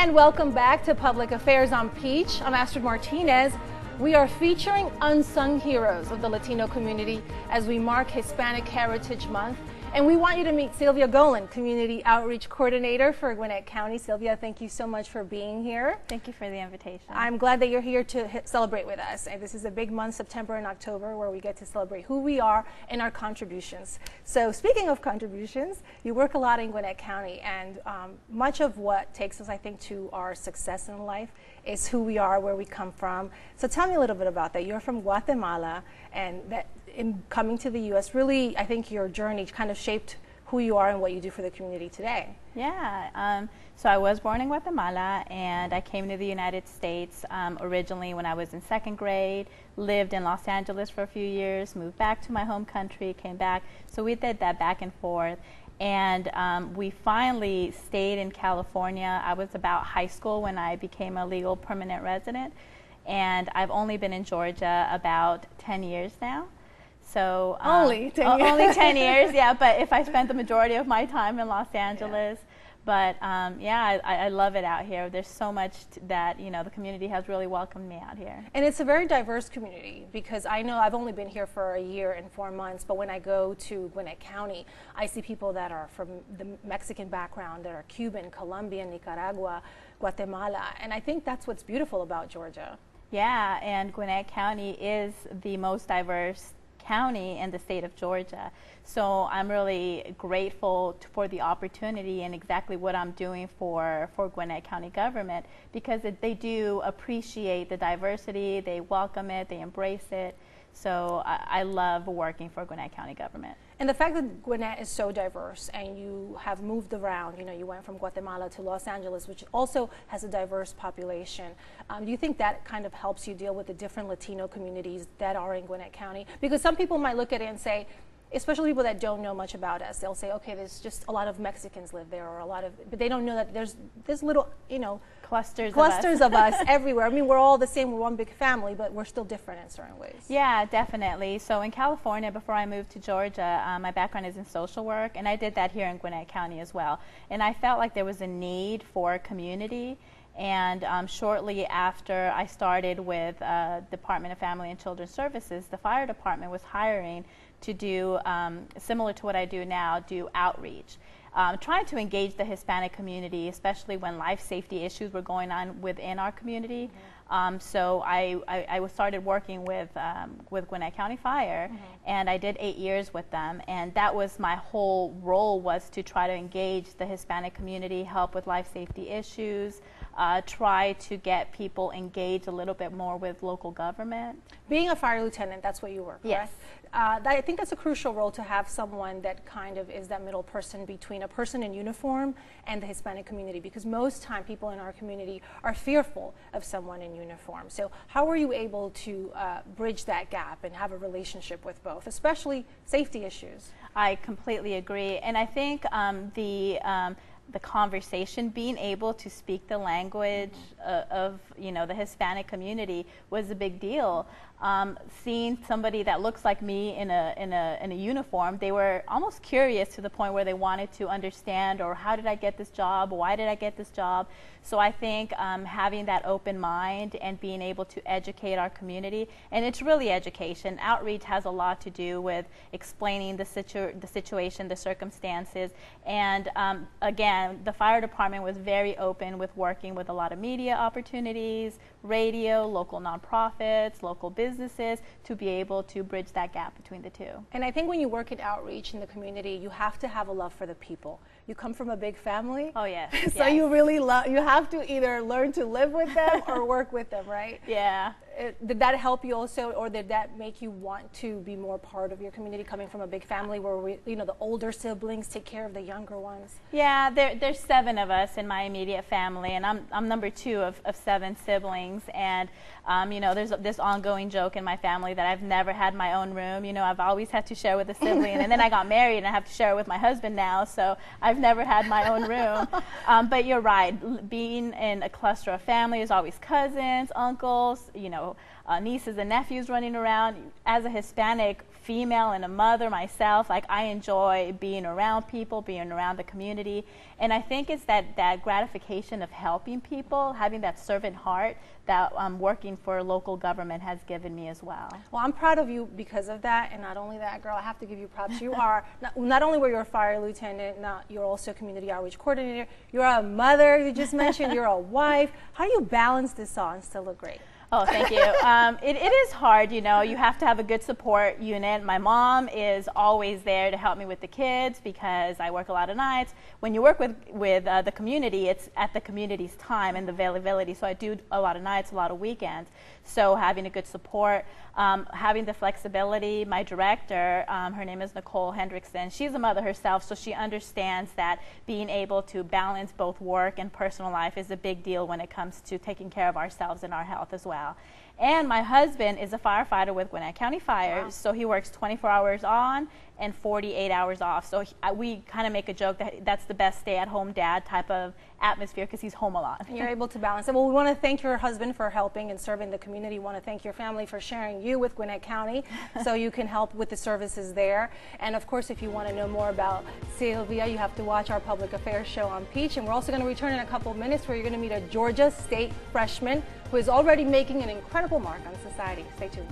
And welcome back to Public Affairs on Peach. I'm Astrid Martinez. We are featuring unsung heroes of the Latino community as we mark Hispanic Heritage Month. And we want you to meet Sylvia Golan, Community Outreach Coordinator for Gwinnett County. Sylvia, thank you so much for being here. Thank you for the invitation. I'm glad that you're here to celebrate with us. And this is a big month, September and October, where we get to celebrate who we are and our contributions. So speaking of contributions, you work a lot in Gwinnett County, and much of what takes us, I think, to our success in life is who we are, where we come from. So tell me a little bit about that. You're from Guatemala, and that in coming to the U.S., really, I think your journey kind of shaped who you are and what you do for the community today. Yeah, so I was born in Guatemala, and I came to the United States originally when I was in second grade, lived in Los Angeles for a few years, moved back to my home country, came back. So we did that back and forth. And we finally stayed in California. I was about high school when I became a legal permanent resident. And I've only been in Georgia about 10 years now. So only 10 years. Only 10 years, yeah. But if I spent the majority of my time in Los Angeles, yeah. But yeah, I love it out here. There's so much that the community has really welcomed me out here. And it's a very diverse community, because I know I've only been here for a year and 4 months, but when I go to Gwinnett County, I see people that are from the Mexican background, that are Cuban, Colombian, Nicaragua, Guatemala, and I think that's what's beautiful about Georgia. Yeah, and Gwinnett County is the most diverse county in the state of Georgia. So I'm really grateful for the opportunity and exactly what I'm doing for Gwinnett County government, because they do appreciate the diversity, they welcome it, they embrace it. So I love working for Gwinnett County government. And the fact that Gwinnett is so diverse, and you have moved around, you went from Guatemala to Los Angeles, which also has a diverse population. Do you think that kind of helps you deal with the different Latino communities that are in Gwinnett County? Because some people might look at it and say, especially people that don't know much about us, they'll say, okay, there's just a lot of Mexicans live there, or a lot of, but they don't know that there's little, clusters of us everywhere. I mean, we're all the same, we're one big family, but we're still different in certain ways. Yeah, definitely. So in California, before I moved to Georgia, my background is in social work, and I did that here in Gwinnett County as well. And I felt like there was a need for community. And shortly after I started with Department of Family and Children's Services, the fire department was hiring to do, similar to what I do now, do outreach. Trying to engage the Hispanic community, especially when life safety issues were going on within our community. Mm-hmm. So I started working with Gwinnett County Fire, mm-hmm. and I did 8 years with them, and that was my whole role, was to try to engage the Hispanic community, help with life safety issues, try to get people engaged a little bit more with local government. Being a fire lieutenant, that's what you were, correct? Yes. I think that's a crucial role, to have someone that kind of is that middle person between a person in uniform and the Hispanic community, because most time people in our community are fearful of someone in uniform. So how were you able to bridge that gap and have a relationship with both, especially safety issues? I completely agree, and I think the conversation, being able to speak the language of the Hispanic community was a big deal. Seeing somebody that looks like me in a uniform, they were almost curious to the point where they wanted to understand, or how did I get this job? Why did I get this job? So I think having that open mind and being able to educate our community, and it's really education. Outreach has a lot to do with explaining the situation, the circumstances, and again, the fire department was very open with working with a lot of media opportunities, radio, local nonprofits, local businesses, to be able to bridge that gap between the two. And I think when you work in outreach in the community, you have to have a love for the people. You come from a big family. Oh, yes. So yes. You really you have to either learn to live with them or work with them, right? Yeah. Did that help you also, or did that make you want to be more part of your community, coming from a big family where the older siblings take care of the younger ones? Yeah, there's 7 of us in my immediate family, and I'm number 2 of 7 siblings. And there's this ongoing joke in my family that I've never had my own room. I've always had to share with a sibling, and then I got married and I have to share with my husband now. So I've never had my own room. But you're right, being in a cluster of family, there's always cousins, uncles, nieces and nephews running around. As a Hispanic female and a mother myself, like I enjoy being around people, being around the community. And I think it's that gratification of helping people, having that servant heart that working for local government has given me as well. Well, I'm proud of you because of that, and not only that, girl, I have to give you props. You are, not only were you a fire lieutenant, now you're also a community outreach coordinator, you're a mother, you just mentioned, you're a wife. How do you balance this all and still look great? Oh, thank you. It is hard, you know. You have to have a good support unit. My mom is always there to help me with the kids because I work a lot of nights. When you work with the community, it's at the community's time and the availability. So I do a lot of nights, a lot of weekends. So having a good support, having the flexibility. My director, her name is Nicole Hendrickson. She's a mother herself, so she understands that being able to balance both work and personal life is a big deal when it comes to taking care of ourselves and our health as well. And my husband is a firefighter with Gwinnett County Fire, so he works 24 hours on and 48 hours off. So we kind of make a joke that that's the best stay-at-home dad type of atmosphere because he's home a lot. And you're able to balance it. Well, we want to thank your husband for helping and serving the community. We want to thank your family for sharing you with Gwinnett County so you can help with the services there. And of course, if you want to know more about Sylvia, you have to watch our public affairs show on Peach. And we're also going to return in a couple of minutes where you're going to meet a Georgia State freshman who is already making an incredible mark on society. Stay tuned.